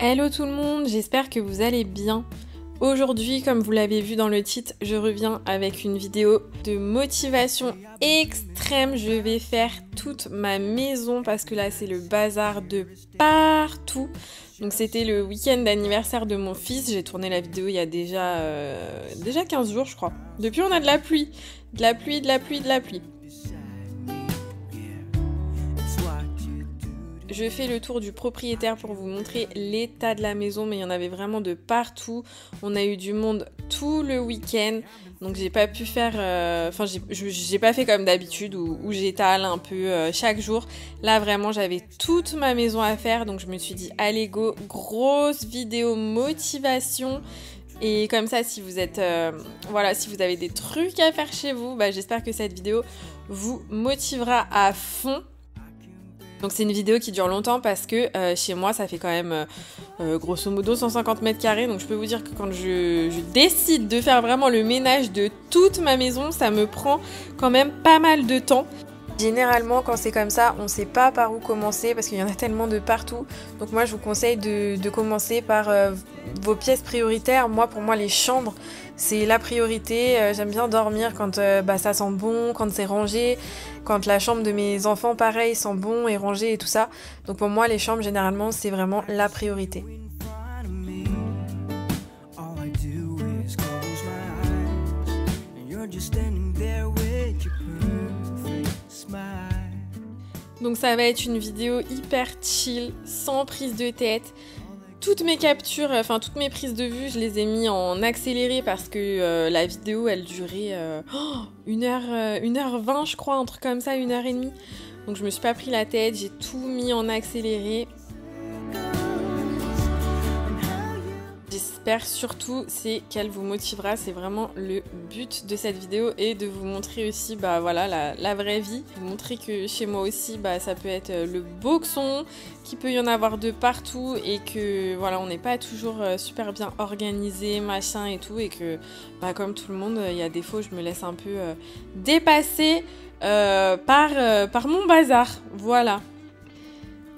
Hello tout le monde, j'espère que vous allez bien. Aujourd'hui, comme vous l'avez vu dans le titre, je reviens avec une vidéo de motivation extrême. Je vais faire toute ma maison parce que là c'est le bazar de partout. Donc c'était le week-end d'anniversaire de mon fils. J'ai tourné la vidéo il y a déjà 15 jours je crois. Depuis on a de la pluie. De la pluie. Je fais le tour du propriétaire pour vous montrer l'état de la maison, mais il y en avait vraiment de partout. On a eu du monde tout le week-end, donc j'ai pas pu faire... j'ai pas fait comme d'habitude où j'étale un peu chaque jour. Là, vraiment, j'avais toute ma maison à faire, donc je me suis dit, allez go, grosse vidéo motivation. Et comme ça, si vous êtes, si vous avez des trucs à faire chez vous, j'espère que cette vidéo vous motivera à fond. Donc c'est une vidéo qui dure longtemps parce que chez moi ça fait quand même grosso modo 150 mètres carrés. Donc je peux vous dire que quand je décide de faire vraiment le ménage de toute ma maison, ça me prend quand même pas mal de temps. Généralement quand c'est comme ça, on sait pas par où commencer parce qu'il y en a tellement de partout. Donc moi je vous conseille de commencer par vos pièces prioritaires. Pour moi les chambres c'est la priorité. J'aime bien dormir quand ça sent bon, quand c'est rangé. Quand la chambre de mes enfants, pareil, sent bon et rangé et tout ça. Donc pour moi, les chambres, généralement, c'est vraiment la priorité. Donc ça va être une vidéo hyper chill, sans prise de tête. Toutes mes captures, toutes mes prises de vue, je les ai mis en accéléré parce que la vidéo, elle durait 1h20, je crois, un truc comme ça, 1h30. Donc je me suis pas pris la tête, j'ai tout mis en accéléré. J'espère surtout qu'elle vous motivera, c'est vraiment le but de cette vidéo et de vous montrer aussi la vraie vie. Vous montrer que chez moi aussi ça peut être le boxon, qu'il peut y en avoir de partout et que on n'est pas toujours super bien organisé, machin et tout, et que comme tout le monde, il y a des fois où je me laisse un peu dépasser par mon bazar, voilà.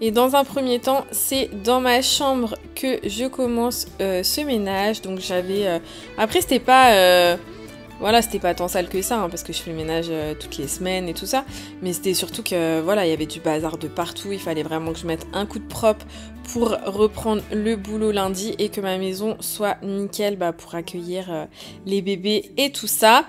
Et dans un premier temps, c'est dans ma chambre que je commence ce ménage. Donc j'avais... Après, c'était pas... c'était pas tant sale que ça, parce que je fais le ménage toutes les semaines et tout ça. Mais c'était surtout que, il y avait du bazar de partout. Il fallait vraiment que je mette un coup de propre pour reprendre le boulot lundi et que ma maison soit nickel pour accueillir les bébés et tout ça.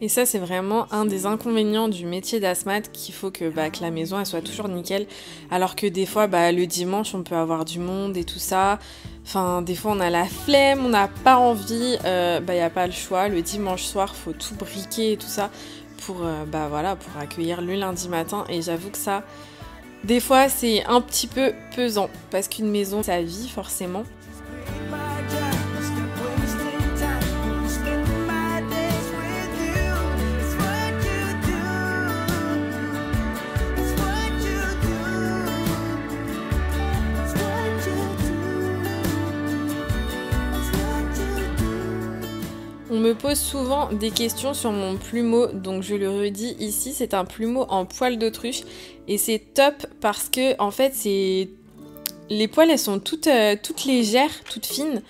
Et ça, c'est vraiment un des inconvénients du métier d'asthmate, qu'il faut que la maison elle soit toujours nickel. Alors que des fois, le dimanche, on peut avoir du monde et tout ça. Enfin, des fois, on a la flemme, on n'a pas envie. Y a pas le choix. Le dimanche soir, faut tout briquer et tout ça pour accueillir le lundi matin. Et j'avoue que ça, des fois, c'est un petit peu pesant parce qu'une maison, ça vit forcément. On me pose souvent des questions sur mon plumeau, donc je le redis ici, c'est un plumeau en poil d'autruche et c'est top parce que en fait les poils elles sont toutes légères, toutes fines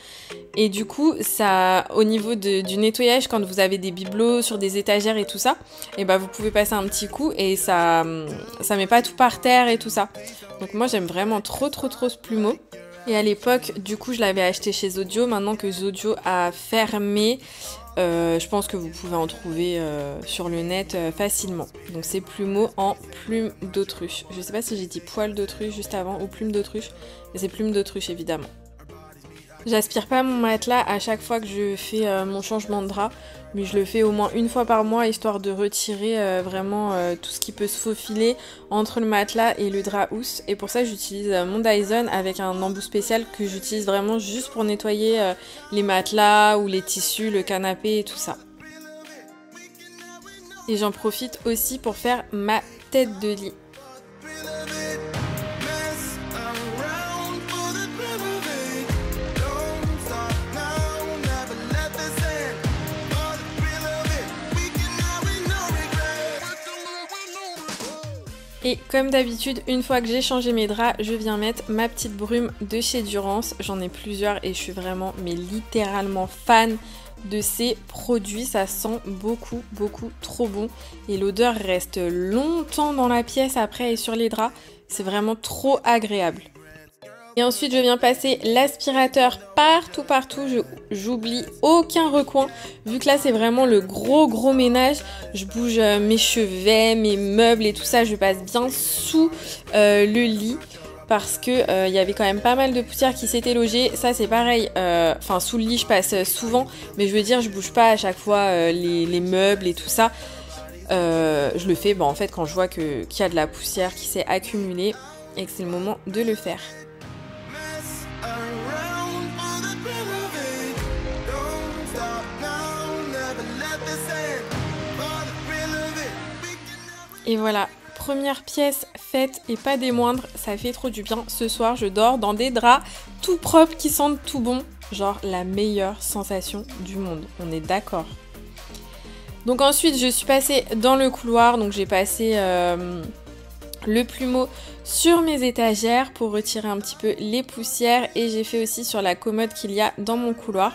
et du coup ça au niveau du nettoyage quand vous avez des bibelots sur des étagères et tout ça, vous pouvez passer un petit coup et ça met pas tout par terre et tout ça. Donc moi j'aime vraiment trop ce plumeau. Et à l'époque, du coup, je l'avais acheté chez Zodio. Maintenant que Zodio a fermé, je pense que vous pouvez en trouver sur le net facilement. Donc c'est plumeau en plume d'autruche. Je sais pas si j'ai dit poil d'autruche juste avant ou plume d'autruche, mais c'est plume d'autruche évidemment. J'aspire pas mon matelas à chaque fois que je fais mon changement de drap, mais je le fais au moins une fois par mois histoire de retirer vraiment tout ce qui peut se faufiler entre le matelas et le drap housse. Et pour ça j'utilise mon Dyson avec un embout spécial que j'utilise vraiment juste pour nettoyer les matelas ou les tissus, le canapé et tout ça. Et j'en profite aussi pour faire ma tête de lit. Et comme d'habitude, une fois que j'ai changé mes draps, je viens mettre ma petite brume de chez Durance. J'en ai plusieurs et je suis vraiment, mais littéralement fan de ces produits. Ça sent beaucoup trop bon. Et l'odeur reste longtemps dans la pièce après et sur les draps. C'est vraiment trop agréable. Et ensuite, je viens passer l'aspirateur partout. J'oublie aucun recoin. Vu que là, c'est vraiment le gros ménage. Je bouge mes chevets, mes meubles et tout ça. Je passe bien sous le lit. Parce que y avait quand même pas mal de poussière qui s'était logée. Ça, c'est pareil. Enfin, sous le lit, je passe souvent. Mais je veux dire, je bouge pas à chaque fois les meubles et tout ça. Je le fais en fait quand je vois qu'il y a de la poussière qui s'est accumulée. Et que c'est le moment de le faire. Et voilà, première pièce faite et pas des moindres, ça fait trop du bien. Ce soir, je dors dans des draps tout propres qui sentent tout bon. Genre la meilleure sensation du monde, on est d'accord. Donc ensuite, je suis passée dans le couloir, donc j'ai passé le plumeau sur mes étagères pour retirer un petit peu les poussières et j'ai fait aussi sur la commode qu'il y a dans mon couloir.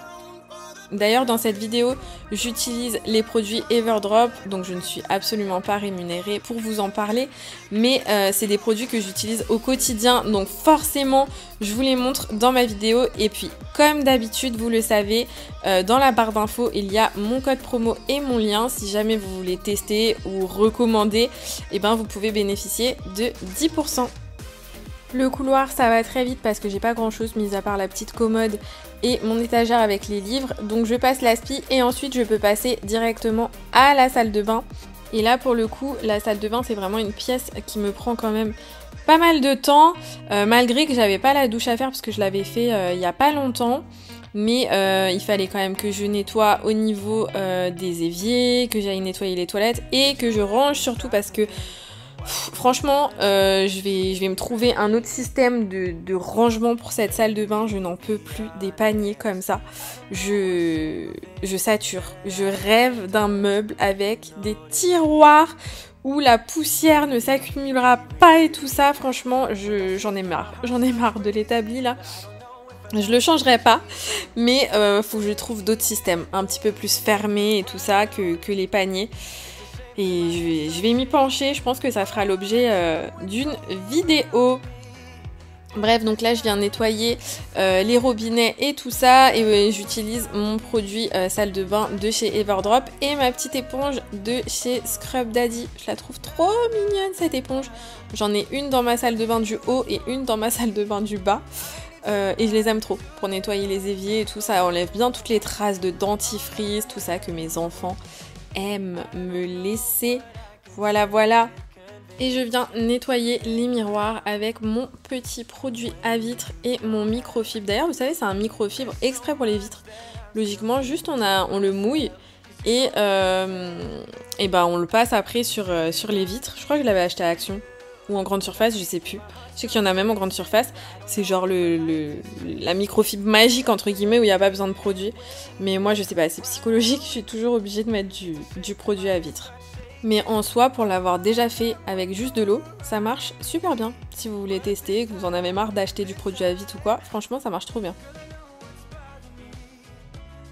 D'ailleurs, dans cette vidéo, j'utilise les produits Everdrop, donc je ne suis absolument pas rémunérée pour vous en parler, mais c'est des produits que j'utilise au quotidien, donc forcément, je vous les montre dans ma vidéo. Et puis, comme d'habitude, vous le savez, dans la barre d'infos, il y a mon code promo et mon lien. Si jamais vous voulez tester ou recommander, eh ben, vous pouvez bénéficier de 10%. Le couloir, ça va très vite parce que j'ai pas grand chose mis à part la petite commode et mon étagère avec les livres. Donc je passe l'aspi et ensuite je peux passer directement à la salle de bain. Et là pour le coup, la salle de bain c'est vraiment une pièce qui me prend quand même pas mal de temps. Malgré que j'avais pas la douche à faire parce que je l'avais fait il y a pas longtemps. Mais il fallait quand même que je nettoie au niveau des éviers, que j'aille nettoyer les toilettes et que je range surtout parce que franchement, je vais me trouver un autre système de rangement pour cette salle de bain. Je n'en peux plus des paniers comme ça. Je sature. Je rêve d'un meuble avec des tiroirs où la poussière ne s'accumulera pas et tout ça. Franchement, j'en ai marre. J'en ai marre de l'établi là. Je le changerai pas, mais faut que je trouve d'autres systèmes un petit peu plus fermés et tout ça que les paniers. Et je vais m'y pencher, je pense que ça fera l'objet d'une vidéo. Bref, donc là je viens nettoyer les robinets et tout ça. Et j'utilise mon produit salle de bain de chez Everdrop et ma petite éponge de chez Scrub Daddy. Je la trouve trop mignonne cette éponge. J'en ai une dans ma salle de bain du haut et une dans ma salle de bain du bas. Et je les aime trop pour nettoyer les éviers et tout ça. Enlève bien toutes les traces de dentifrice, tout ça que mes enfants aime me laisser. Voilà. Et je viens nettoyer les miroirs avec mon petit produit à vitre et mon microfibre. D'ailleurs, vous savez, c'est un microfibre exprès pour les vitres. Logiquement, juste on le mouille et on le passe après sur les vitres. Je crois que je l'avais acheté à Action ou en grande surface, je sais plus. Je sais qu'il y en a même en grande surface. C'est genre la microfibre magique entre guillemets où il n'y a pas besoin de produit. Mais moi je sais pas, c'est psychologique, je suis toujours obligée de mettre du produit à vitre. Mais en soi, pour l'avoir déjà fait avec juste de l'eau, ça marche super bien. Si vous voulez tester, que vous en avez marre d'acheter du produit à vitre ou quoi, franchement ça marche trop bien.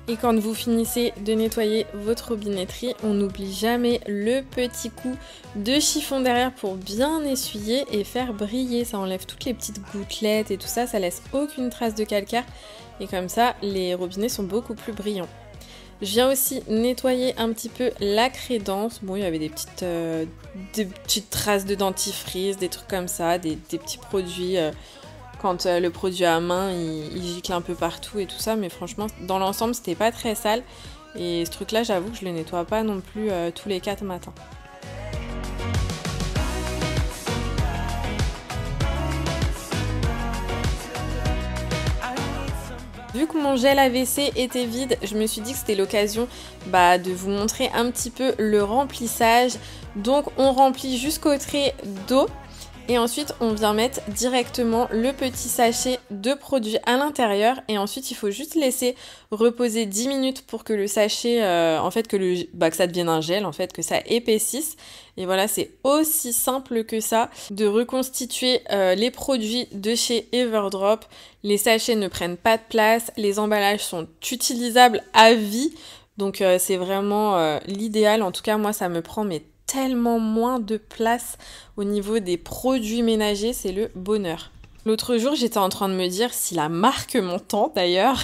Et quand vous finissez de nettoyer votre robinetterie, on n'oublie jamais le petit coup de chiffon derrière pour bien essuyer et faire briller. Ça enlève toutes les petites gouttelettes et tout ça, ça laisse aucune trace de calcaire. Et comme ça, les robinets sont beaucoup plus brillants. Je viens aussi nettoyer un petit peu la crédence. Bon, il y avait des petites traces de dentifrice, des trucs comme ça, des petits produits... quand le produit à main il gicle un peu partout et tout ça, mais franchement dans l'ensemble c'était pas très sale et ce truc là j'avoue que je le nettoie pas non plus tous les 4 matins. Vu que mon gel à WC était vide, je me suis dit que c'était l'occasion de vous montrer un petit peu le remplissage. Donc on remplit jusqu'au trait d'eau. Et ensuite, on vient mettre directement le petit sachet de produit à l'intérieur. Et ensuite, il faut juste laisser reposer 10 minutes pour que le sachet, en fait, que ça devienne un gel, en fait, que ça épaississe. Et voilà, c'est aussi simple que ça de reconstituer les produits de chez Everdrop. Les sachets ne prennent pas de place, les emballages sont utilisables à vie. Donc c'est vraiment l'idéal. En tout cas, moi, ça me prend tellement moins de place au niveau des produits ménagers, c'est le bonheur. L'autre jour, j'étais en train de me dire, si la marque m'entend d'ailleurs,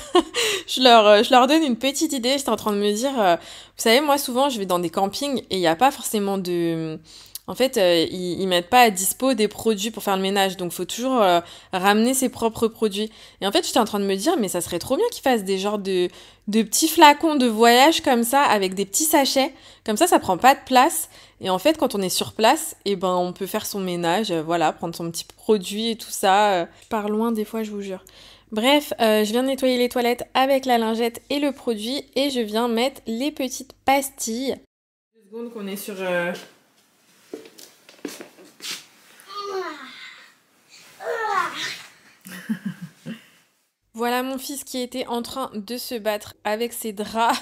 je leur donne une petite idée. J'étais en train de me dire, vous savez, moi souvent je vais dans des campings et il n'y a pas forcément de... En fait, ils mettent pas à dispo des produits pour faire le ménage, donc faut toujours ramener ses propres produits. Et en fait, j'étais en train de me dire, mais ça serait trop bien qu'ils fassent des genres de petits flacons de voyage comme ça, avec des petits sachets. Comme ça prend pas de place. Et en fait, quand on est sur place, on peut faire son ménage, voilà, prendre son petit produit et tout ça. Je pars loin des fois, je vous jure. Bref, je viens de nettoyer les toilettes avec la lingette et le produit, et je viens mettre les petites pastilles. 2 secondes qu'on est sur... Voilà mon fils qui était en train de se battre avec ses draps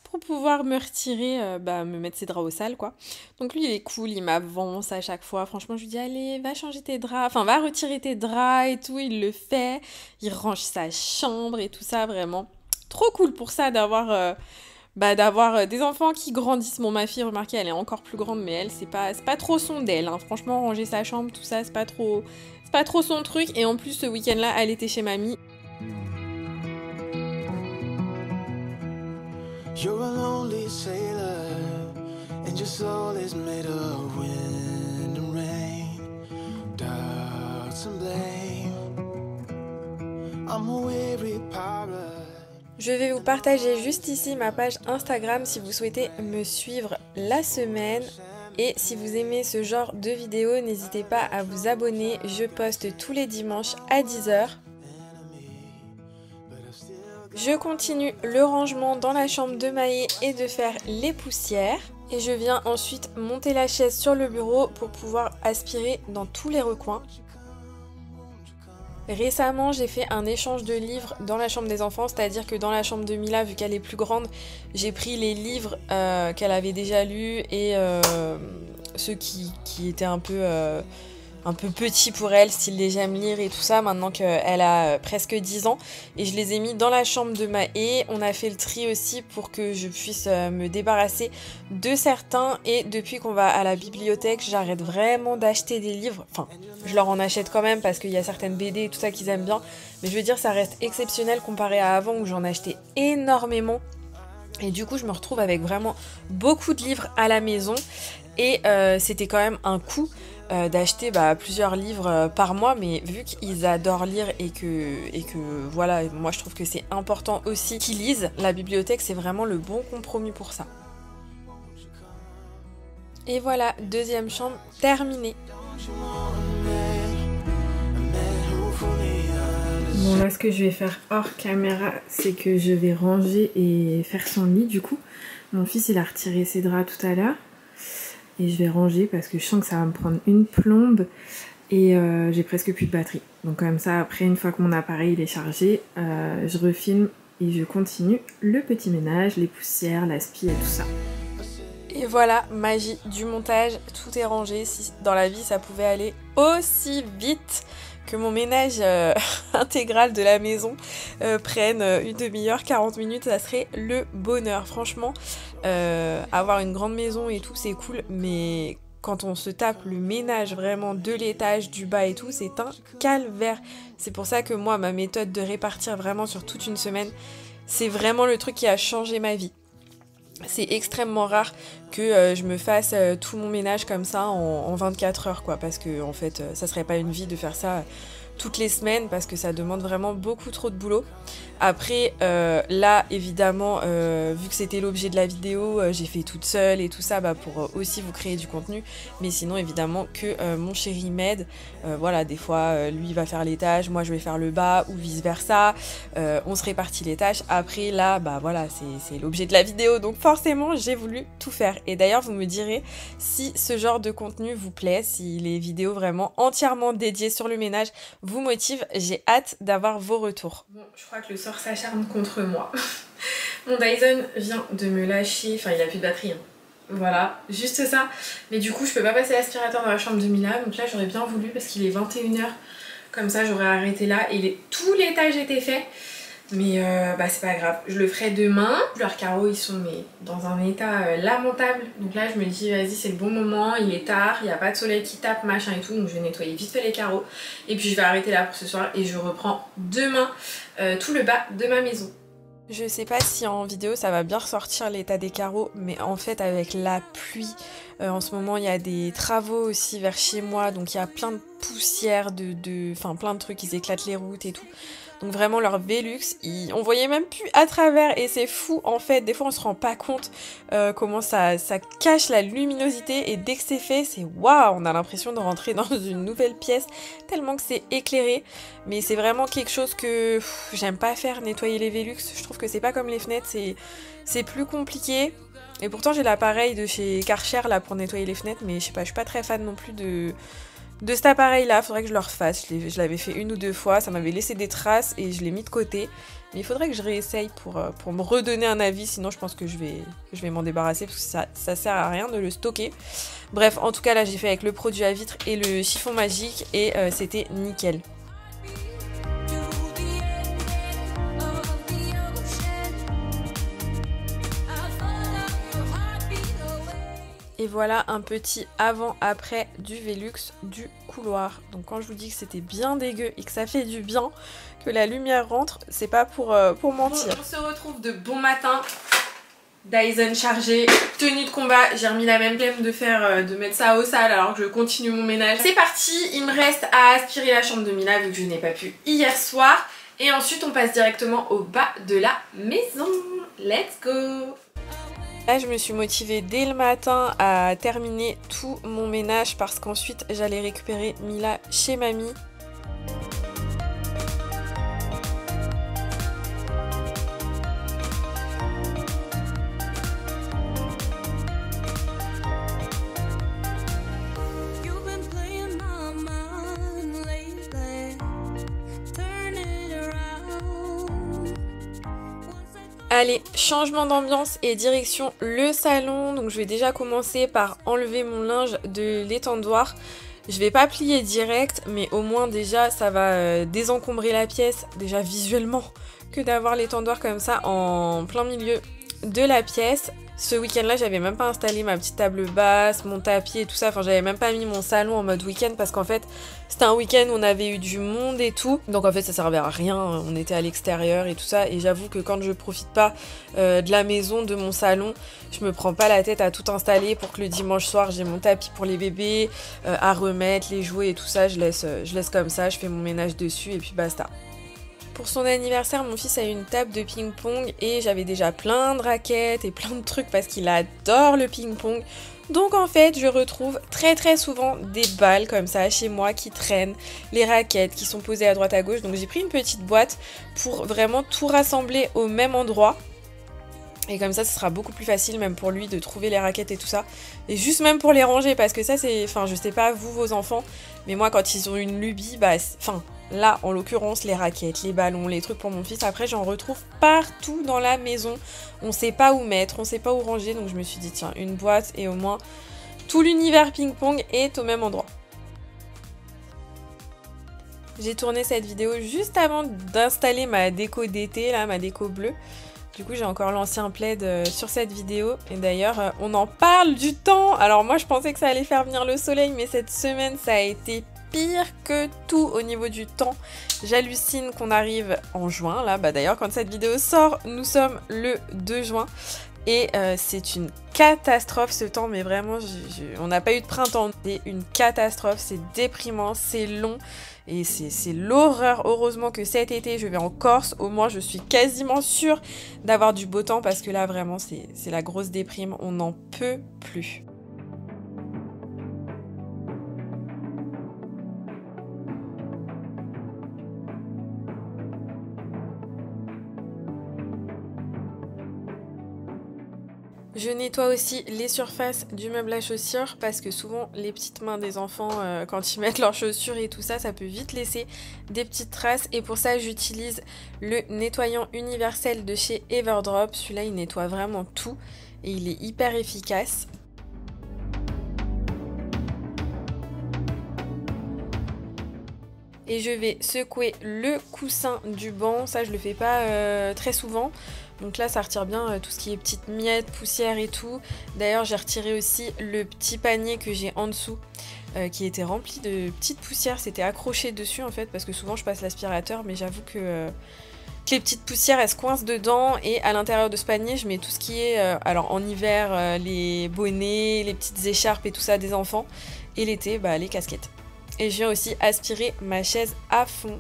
pour pouvoir me retirer, me mettre ses draps au sale, quoi. Donc lui, il est cool, il m'avance à chaque fois. Franchement, je lui dis, allez, va changer tes draps, enfin, va retirer tes draps et tout. Il le fait, il range sa chambre et tout ça, vraiment. Trop cool pour ça d'avoir des enfants qui grandissent. Bon, ma fille, remarquez, elle est encore plus grande, mais elle, c'est pas trop son d'elle, hein. Franchement, ranger sa chambre, tout ça, c'est pas trop son truc. Et en plus, ce week-end-là, elle était chez mamie. You're a lonely sailor, and your soul is made of wind and rain, doubts and blame. I'm a weary pirate. Je vais vous partager juste ici ma page Instagram si vous souhaitez me suivre la semaine. Et si vous aimez ce genre de vidéos, n'hésitez pas à vous abonner. Je poste tous les dimanches à 10h. Je continue le rangement dans la chambre de Maë et de faire les poussières. Et je viens ensuite monter la chaise sur le bureau pour pouvoir aspirer dans tous les recoins. Récemment, j'ai fait un échange de livres dans la chambre des enfants, c'est-à-dire que dans la chambre de Mila, vu qu'elle est plus grande, j'ai pris les livres qu'elle avait déjà lus et ceux qui étaient un peu petits pour elle, style les j'aime lire et tout ça, maintenant qu'elle a presque 10 ans. Et je les ai mis dans la chambre de Maë. On a fait le tri aussi pour que je puisse me débarrasser de certains. Et depuis qu'on va à la bibliothèque, j'arrête vraiment d'acheter des livres. Enfin, je leur en achète quand même parce qu'il y a certaines BD et tout ça qu'ils aiment bien. Mais je veux dire, ça reste exceptionnel comparé à avant où j'en achetais énormément. Et du coup, je me retrouve avec vraiment beaucoup de livres à la maison. Et c'était quand même un coût d'acheter plusieurs livres par mois, mais vu qu'ils adorent lire et que voilà, moi je trouve que c'est important aussi qu'ils lisent, la bibliothèque c'est vraiment le bon compromis pour ça. Et voilà, deuxième chambre terminée. Bon, là ce que je vais faire hors caméra, c'est que je vais ranger et faire son lit du coup. Mon fils il a retiré ses draps tout à l'heure. Et je vais ranger parce que je sens que ça va me prendre une plombe et j'ai presque plus de batterie. Donc comme ça, après, une fois que mon appareil il est chargé, je refilme et je continue le petit ménage, les poussières, l'aspi et tout ça. Et voilà, magie du montage, tout est rangé. Si dans la vie ça pouvait aller aussi vite que mon ménage intégral de la maison prenne une demi-heure, 40 minutes, ça serait le bonheur. Franchement, avoir une grande maison et tout, c'est cool, mais quand on se tape le ménage vraiment de l'étage, du bas et tout, c'est un calvaire. C'est pour ça que moi, ma méthode de répartir vraiment sur toute une semaine, c'est vraiment le truc qui a changé ma vie. C'est extrêmement rare que je me fasse tout mon ménage comme ça en 24 heures, quoi, parce que en fait ça serait pas une vie de faire ça toutes les semaines parce que ça demande vraiment beaucoup trop de boulot. Après là évidemment vu que c'était l'objet de la vidéo, j'ai fait toute seule et tout ça pour aussi vous créer du contenu, mais sinon évidemment que mon chéri m'aide. Voilà, des fois lui va faire les tâches, moi je vais faire le bas ou vice versa, on se répartit les tâches. Après là voilà, c'est l'objet de la vidéo, donc forcément j'ai voulu tout faire Et d'ailleurs vous me direz si ce genre de contenu vous plaît, si les vidéos vraiment entièrement dédiées sur le ménage vous motivent. J'ai hâte d'avoir vos retours. Bon, je crois que le sort s'acharne contre moi. Mon Dyson vient de me lâcher, enfin il a plus de batterie, hein. Voilà, juste ça. Mais du coup je peux pas passer l'aspirateur dans la chambre de Mila, donc là j'aurais bien voulu parce qu'il est 21 h. Comme ça j'aurais arrêté là et tout l'étage était fait. Mais bah c'est pas grave, je le ferai demain. Leurs carreaux ils sont dans un état lamentable. Donc là je me dis vas-y c'est le bon moment, il est tard, il n'y a pas de soleil qui tape machin et tout. Donc je vais nettoyer vite fait les carreaux. Et puis je vais arrêter là pour ce soir et je reprends demain tout le bas de ma maison. Je sais pas si en vidéo ça va bien ressortir l'état des carreaux, mais en fait avec la pluie, en ce moment il y a des travaux aussi vers chez moi, donc il y a plein de poussière, enfin plein de trucs, ils éclatent les routes et tout. Donc vraiment leur Velux, on voyait même plus à travers et c'est fou en fait, des fois on se rend pas compte comment ça cache la luminosité et dès que c'est fait, c'est waouh, on a l'impression de rentrer dans une nouvelle pièce tellement que c'est éclairé. Mais c'est vraiment quelque chose que j'aime pas faire, nettoyer les Velux, je trouve que c'est pas comme les fenêtres, c'est plus compliqué. Et pourtant j'ai l'appareil de chez Karcher là pour nettoyer les fenêtres, mais je sais pas, je suis pas très fan non plus de cet appareil là, faudrait que je le refasse. Je l'avais fait 1 ou 2 fois, ça m'avait laissé des traces et je l'ai mis de côté. Mais il faudrait que je réessaye pour me redonner un avis, sinon je pense que je vais m'en débarrasser parce que ça sert à rien de le stocker. Bref, en tout cas là j'ai fait avec le produit à vitre et le chiffon magique et c'était nickel. Et voilà un petit avant-après du Velux du couloir. Donc quand je vous dis que c'était bien dégueu et que ça fait du bien, que la lumière rentre, c'est pas pour mentir. Bon, on se retrouve de bon matin. Dyson chargé, tenue de combat. J'ai remis la même flemme de mettre ça au sale alors que je continue mon ménage. C'est parti, il me reste à aspirer la chambre de Mila vu que je n'ai pas pu hier soir. Et ensuite on passe directement au bas de la maison. Let's go! Là, je me suis motivée dès le matin à terminer tout mon ménage parce qu'ensuite j'allais récupérer Mila chez mamie. Allez, changement d'ambiance et direction le salon. Donc je vais déjà commencer par enlever mon linge de l'étendoir. Je vais pas plier direct, mais au moins déjà ça va désencombrer la pièce, déjà visuellement, que d'avoir l'étendoir comme ça en plein milieu de la pièce. Ce week-end-là, j'avais même pas installé ma petite table basse, mon tapis et tout ça. Enfin, j'avais même pas mis mon salon en mode week-end parce qu'en fait, c'était un week-end où on avait eu du monde et tout. Donc en fait, ça servait à rien. On était à l'extérieur et tout ça. Et j'avoue que quand je profite pas de la maison, de mon salon, je me prends pas la tête à tout installer pour que le dimanche soir, j'ai mon tapis pour les bébés, à remettre, les jouets et tout ça. Je laisse comme ça, je fais mon ménage dessus et puis basta. Pour son anniversaire, mon fils a eu une table de ping-pong et j'avais déjà plein de raquettes et plein de trucs parce qu'il adore le ping-pong. Donc en fait, je retrouve très souvent des balles comme ça chez moi qui traînent, les raquettes qui sont posées à droite à gauche. Donc j'ai pris une petite boîte pour vraiment tout rassembler au même endroit. Et comme ça, ce sera beaucoup plus facile même pour lui de trouver les raquettes et tout ça. Et juste même pour les ranger parce que ça c'est... Enfin, je sais pas vous, vos enfants, mais moi quand ils ont une lubie, bah... Enfin... Là, en l'occurrence, les raquettes, les ballons, les trucs pour mon fils. Après, j'en retrouve partout dans la maison. On sait pas où mettre, on sait pas où ranger. Donc, je me suis dit, tiens, une boîte et au moins tout l'univers ping-pong est au même endroit. J'ai tourné cette vidéo juste avant d'installer ma déco d'été, là, ma déco bleue. Du coup, j'ai encore lancé un plaid sur cette vidéo. Et d'ailleurs, on en parle du temps. Alors moi, je pensais que ça allait faire venir le soleil, mais cette semaine, ça a été pire que tout au niveau du temps. J'hallucine qu'on arrive en juin là, bah d'ailleurs quand cette vidéo sort nous sommes le 2 juin et c'est une catastrophe ce temps, mais vraiment on n'a pas eu de printemps, c'est une catastrophe, c'est déprimant, c'est long et c'est l'horreur. Heureusement que cet été je vais en Corse, au moins je suis quasiment sûre d'avoir du beau temps parce que là vraiment c'est la grosse déprime, on n'en peut plus. Je nettoie aussi les surfaces du meuble à chaussures parce que souvent les petites mains des enfants quand ils mettent leurs chaussures et tout ça, ça peut vite laisser des petites traces et pour ça j'utilise le nettoyant universel de chez Everdrop. Celui-là il nettoie vraiment tout et il est hyper efficace. Et je vais secouer le coussin du banc, ça je le fais pas très souvent. Donc là ça retire bien tout ce qui est petites miettes, poussière et tout. D'ailleurs j'ai retiré aussi le petit panier que j'ai en dessous qui était rempli de petites poussières. C'était accroché dessus en fait parce que souvent je passe l'aspirateur mais j'avoue que les petites poussières elles se coincent dedans. Et à l'intérieur de ce panier je mets tout ce qui est, alors en hiver les bonnets, les petites écharpes et tout ça des enfants. Et l'été les casquettes. Et je viens aussi aspirer ma chaise à fond.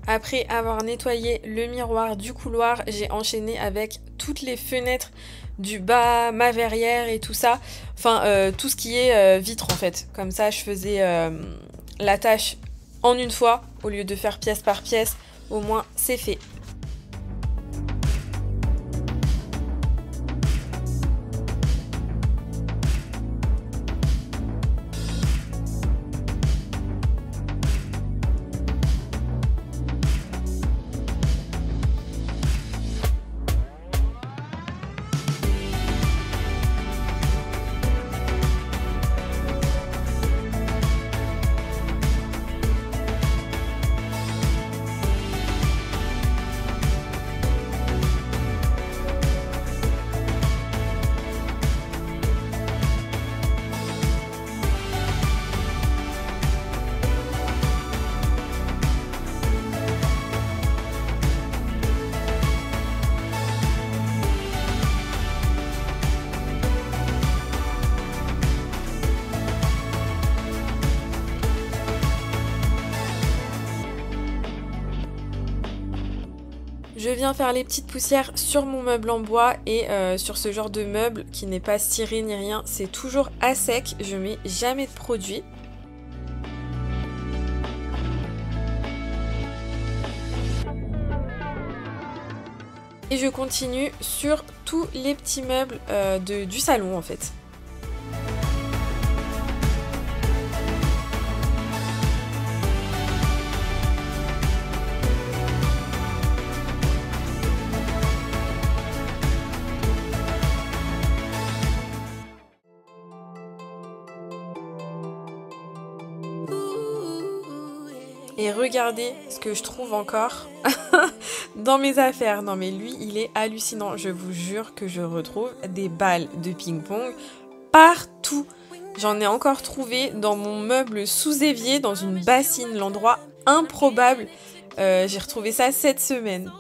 Après avoir nettoyé le miroir du couloir, j'ai enchaîné avec toutes les fenêtres du bas, ma verrière et tout ça. Enfin, tout ce qui est vitre en fait. Comme ça, je faisais la tâche en une fois, au lieu de faire pièce par pièce. Au moins, c'est fait. Je viens faire les petites poussières sur mon meuble en bois et sur ce genre de meuble qui n'est pas ciré ni rien, c'est toujours à sec, je mets jamais de produit. Et je continue sur tous les petits meubles du salon en fait. Et regardez ce que je trouve encore dans mes affaires. Non mais lui, il est hallucinant. Je vous jure que je retrouve des balles de ping-pong partout. J'en ai encore trouvé dans mon meuble sous évier, dans une bassine, l'endroit improbable. J'ai retrouvé ça cette semaine.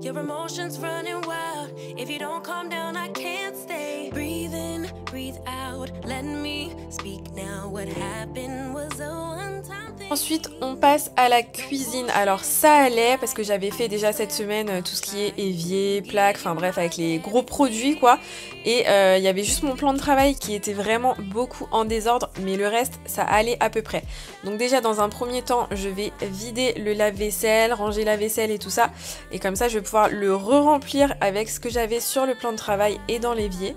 Your emotions running wild. If you don't calm down, I can't stay. Breathe in, breathe out. Let me speak now. What happened was a one-time thing. Ensuite, on passe à la cuisine. Alors ça allait parce que j'avais fait déjà cette semaine tout ce qui est évier, plaques, enfin bref, avec les gros produits quoi. Et il y avait juste mon plan de travail qui était vraiment beaucoup en désordre, mais le reste, ça allait à peu près. Donc déjà, dans un premier temps, je vais vider le lave-vaisselle, ranger la vaisselle et tout ça. Et comme ça, je vais pouvoir le re-remplir avec ce que j'avais sur le plan de travail et dans l'évier.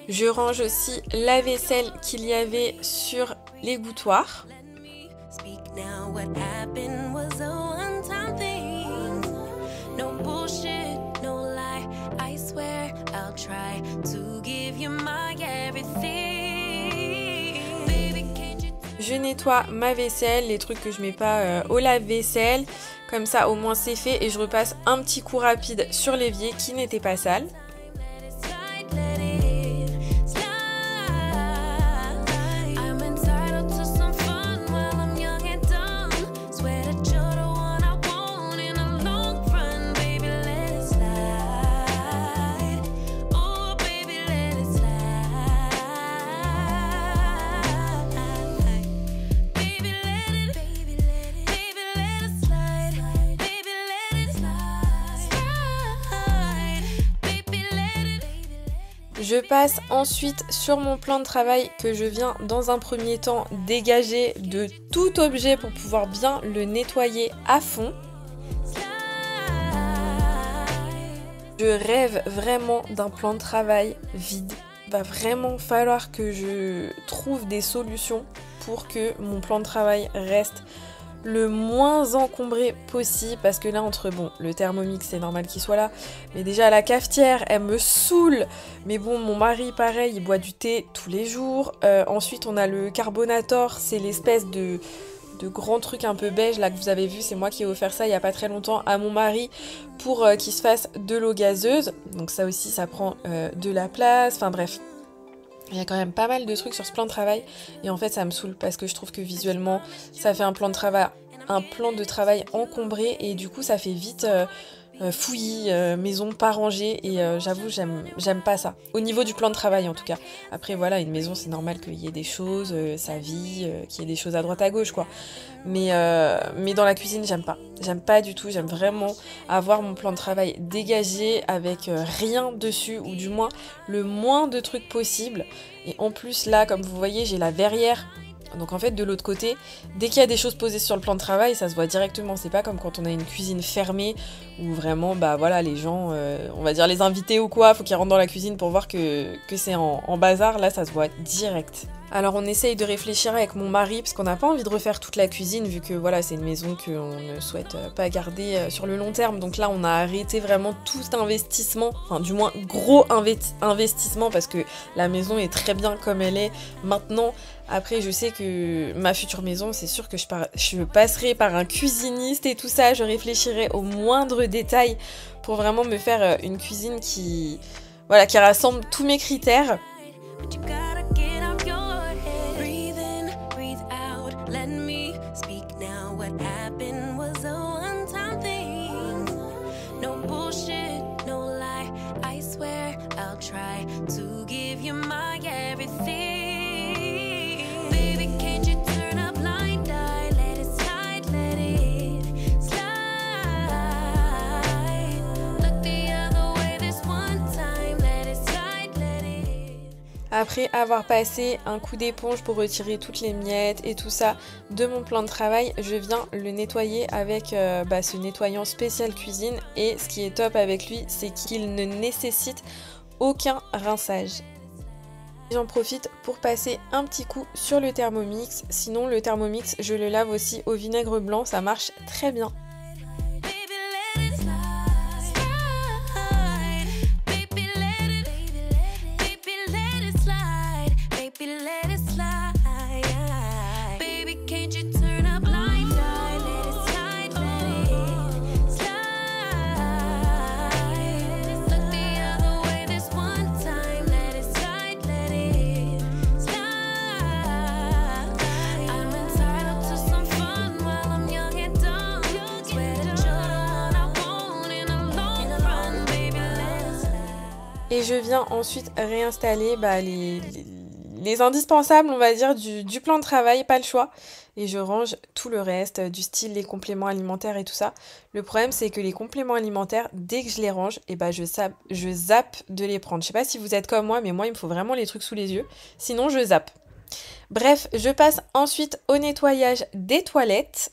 Je range aussi la vaisselle qu'il y avait sur l'égouttoir. Je nettoie ma vaisselle, les trucs que je mets pas au lave-vaisselle. Comme ça, au moins c'est fait. Et je repasse un petit coup rapide sur l'évier qui n'était pas sale. Je passe ensuite sur mon plan de travail que je viens dans un premier temps dégager de tout objet pour pouvoir bien le nettoyer à fond. Je rêve vraiment d'un plan de travail vide. Il va vraiment falloir que je trouve des solutions pour que mon plan de travail reste le moins encombré possible, parce que là entre le Thermomix c'est normal qu'il soit là, mais déjà la cafetière elle me saoule, mais bon mon mari pareil il boit du thé tous les jours, ensuite on a le carbonator, c'est l'espèce de grand truc un peu beige là que vous avez vu, c'est moi qui ai offert ça il y a pas très longtemps à mon mari pour qu'il se fasse de l'eau gazeuse, donc ça aussi ça prend de la place, enfin bref. Il y a quand même pas mal de trucs sur ce plan de travail et en fait ça me saoule parce que je trouve que visuellement ça fait un plan de travail encombré et du coup ça fait vite fouillis, maison pas rangée et j'avoue j'aime pas ça. Au niveau du plan de travail en tout cas. Après voilà, une maison c'est normal qu'il y ait des choses, ça vit, qu'il y ait des choses à droite à gauche quoi. Mais dans la cuisine j'aime pas. J'aime pas du tout, j'aime vraiment avoir mon plan de travail dégagé avec rien dessus ou du moins le moins de trucs possible. Et en plus là comme vous voyez j'ai la verrière. Donc en fait de l'autre côté, dès qu'il y a des choses posées sur le plan de travail, ça se voit directement. C'est pas comme quand on a une cuisine fermée où vraiment bah voilà les gens, on va dire les invités ou quoi, faut qu'ils rentrent dans la cuisine pour voir que c'est en bazar. Là ça se voit direct. Alors on essaye de réfléchir avec mon mari parce qu'on n'a pas envie de refaire toute la cuisine vu que voilà c'est une maison qu'on ne souhaite pas garder sur le long terme. Donc là on a arrêté vraiment tout investissement, enfin du moins gros investissement parce que la maison est très bien comme elle est maintenant. Après je sais que ma future maison c'est sûr que je passerai par un cuisiniste et tout ça, je réfléchirai aux moindres détails pour vraiment me faire une cuisine qui rassemble tous mes critères. Après avoir passé un coup d'éponge pour retirer toutes les miettes et tout ça de mon plan de travail, je viens le nettoyer avec ce nettoyant spécial cuisine. Et ce qui est top avec lui, c'est qu'il ne nécessite aucun rinçage. J'en profite pour passer un petit coup sur le Thermomix. Sinon le Thermomix, je le lave aussi au vinaigre blanc, ça marche très bien. Et je viens ensuite réinstaller les indispensables, on va dire, du plan de travail, pas le choix. Et je range tout le reste, du style les compléments alimentaires et tout ça. Le problème, c'est que les compléments alimentaires, dès que je les range, je zappe de les prendre. Je sais pas si vous êtes comme moi, mais moi, il me faut vraiment les trucs sous les yeux. Sinon, je zappe. Bref, je passe ensuite au nettoyage des toilettes.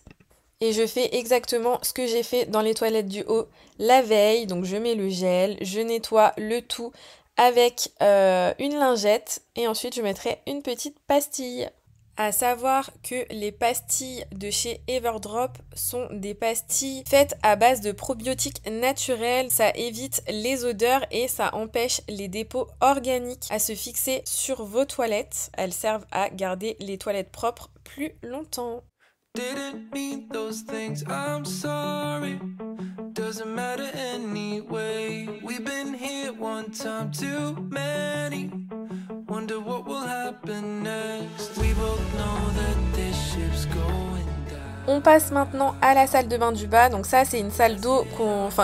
Et je fais exactement ce que j'ai fait dans les toilettes du haut la veille. Donc je mets le gel, je nettoie le tout avec une lingette. Et ensuite je mettrai une petite pastille. À savoir que les pastilles de chez Everdrop sont des pastilles faites à base de probiotiques naturels. Ça évite les odeurs et ça empêche les dépôts organiques à se fixer sur vos toilettes. Elles servent à garder les toilettes propres plus longtemps. Didn't mean those things, I'm sorry. Doesn't matter anyway. We've been here one time too many. Wonder what will happen next. We both know that this ship's going down. On passe maintenant à la salle de bain du bas. Donc ça c'est une salle d'eau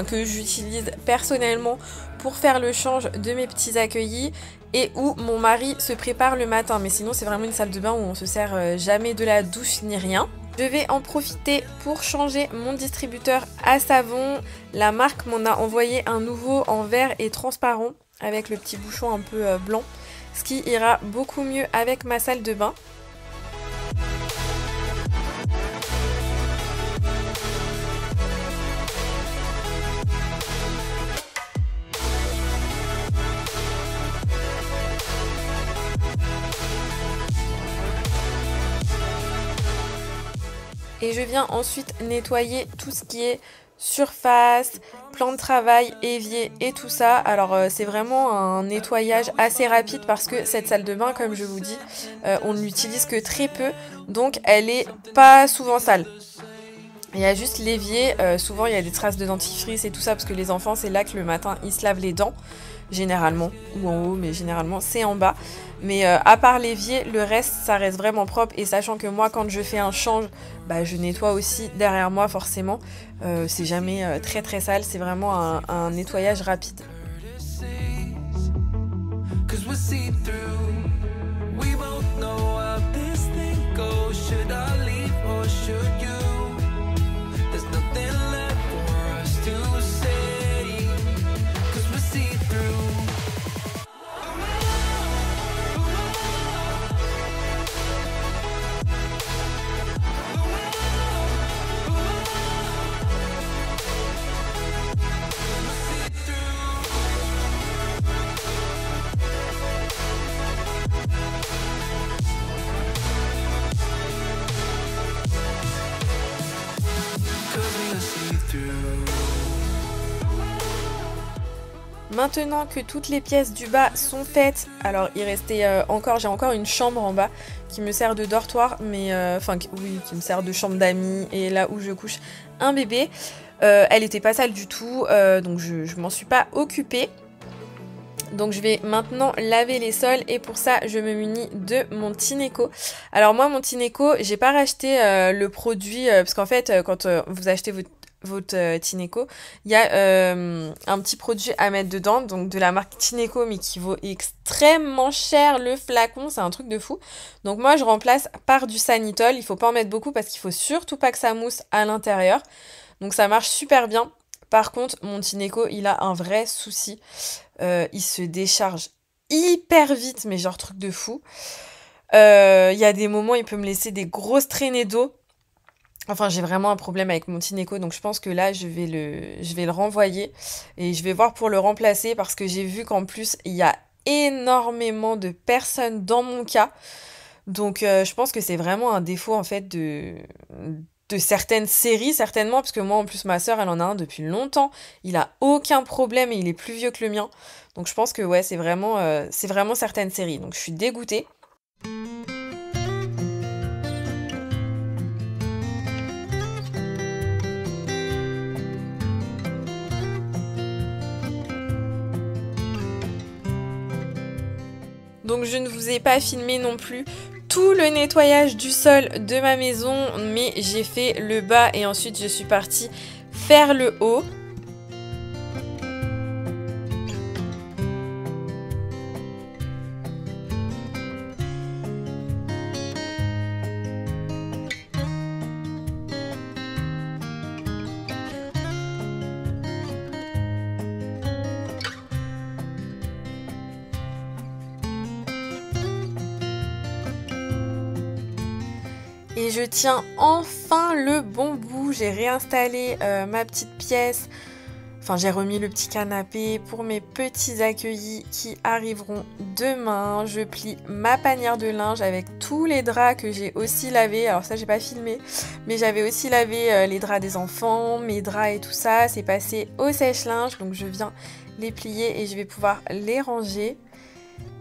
que j'utilise personnellement pour faire le change de mes petits accueillis et où mon mari se prépare le matin. Mais sinon c'est vraiment une salle de bain où on se sert jamais de la douche ni rien. Je vais en profiter pour changer mon distributeur à savon. La marque m'en a envoyé un nouveau en vert et transparent. avec le petit bouchon un peu blanc, ce qui ira beaucoup mieux avec ma salle de bain. Et je viens ensuite nettoyer tout ce qui est surface, plan de travail, évier et tout ça. Alors c'est vraiment un nettoyage assez rapide parce que cette salle de bain, comme je vous dis, on ne l'utilise que très peu. Donc elle est pas souvent sale. Il y a juste l'évier, souvent il y a des traces de dentifrice et tout ça parce que les enfants c'est là que le matin ils se lavent les dents. Généralement, ou en haut, mais généralement c'est en bas. Mais à part l'évier, le reste ça reste vraiment propre. Et sachant que moi quand je fais un change, bah, je nettoie aussi derrière moi forcément. C'est jamais très très sale, c'est vraiment un nettoyage rapide. Maintenant que toutes les pièces du bas sont faites, alors il restait j'ai encore une chambre en bas qui me sert de dortoir, mais oui, qui me sert de chambre d'amis et là où je couche un bébé. Elle était pas sale du tout, donc je m'en suis pas occupée. Donc je vais maintenant laver les sols et pour ça je me munis de mon Tineco. Alors moi mon Tineco, j'ai pas racheté le produit parce qu'en fait quand vous achetez votre Tineco, il y a un petit produit à mettre dedans, donc de la marque Tineco mais qui vaut extrêmement cher le flacon, c'est un truc de fou. Donc moi je remplace par du Sanitol, il faut pas en mettre beaucoup parce qu'il faut surtout pas que ça mousse à l'intérieur. Donc ça marche super bien. Par contre mon Tineco il a un vrai souci, il se décharge hyper vite mais genre truc de fou. Il y a des moments il peut me laisser des grosses traînées d'eau. Enfin, j'ai vraiment un problème avec mon Tineco, donc je pense que là, je vais le renvoyer et je vais voir pour le remplacer parce que j'ai vu qu'en plus, il y a énormément de personnes dans mon cas. Donc, je pense que c'est vraiment un défaut, en fait, de certaines séries, certainement, parce que moi, en plus, ma sœur, elle en a un depuis longtemps. Il a aucun problème et il est plus vieux que le mien. Donc, je pense que, ouais, c'est vraiment certaines séries. Donc, je suis dégoûtée. Donc je ne vous ai pas filmé non plus tout le nettoyage du sol de ma maison, mais j'ai fait le bas et ensuite je suis partie faire le haut. Et je tiens enfin le bon bout, j'ai réinstallé ma petite pièce, enfin j'ai remis le petit canapé pour mes petits accueillis qui arriveront demain. Je plie ma panière de linge avec tous les draps que j'ai aussi lavés, alors ça j'ai pas filmé, mais j'avais aussi lavé les draps des enfants, mes draps et tout ça, c'est passé au sèche-linge, donc je viens les plier et je vais pouvoir les ranger.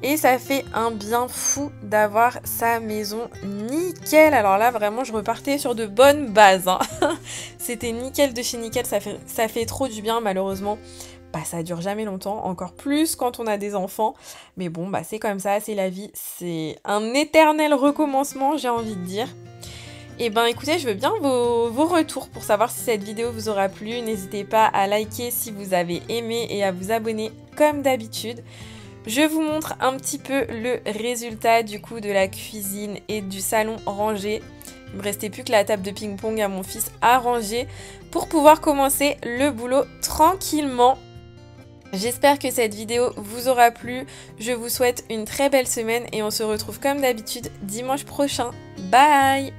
Et ça fait un bien fou d'avoir sa maison nickel. Alors là, vraiment, je repartais sur de bonnes bases. Hein. C'était nickel de chez nickel. Ça fait trop du bien, malheureusement. Bah, ça dure jamais longtemps. Encore plus quand on a des enfants. Mais bon, bah, c'est comme ça, c'est la vie. C'est un éternel recommencement, j'ai envie de dire. Et ben écoutez, je veux bien vos retours pour savoir si cette vidéo vous aura plu. N'hésitez pas à liker si vous avez aimé et à vous abonner comme d'habitude. Je vous montre un petit peu le résultat du coup de la cuisine et du salon rangé. Il ne me restait plus que la table de ping-pong à mon fils à ranger pour pouvoir commencer le boulot tranquillement. J'espère que cette vidéo vous aura plu. Je vous souhaite une très belle semaine et on se retrouve comme d'habitude dimanche prochain. Bye!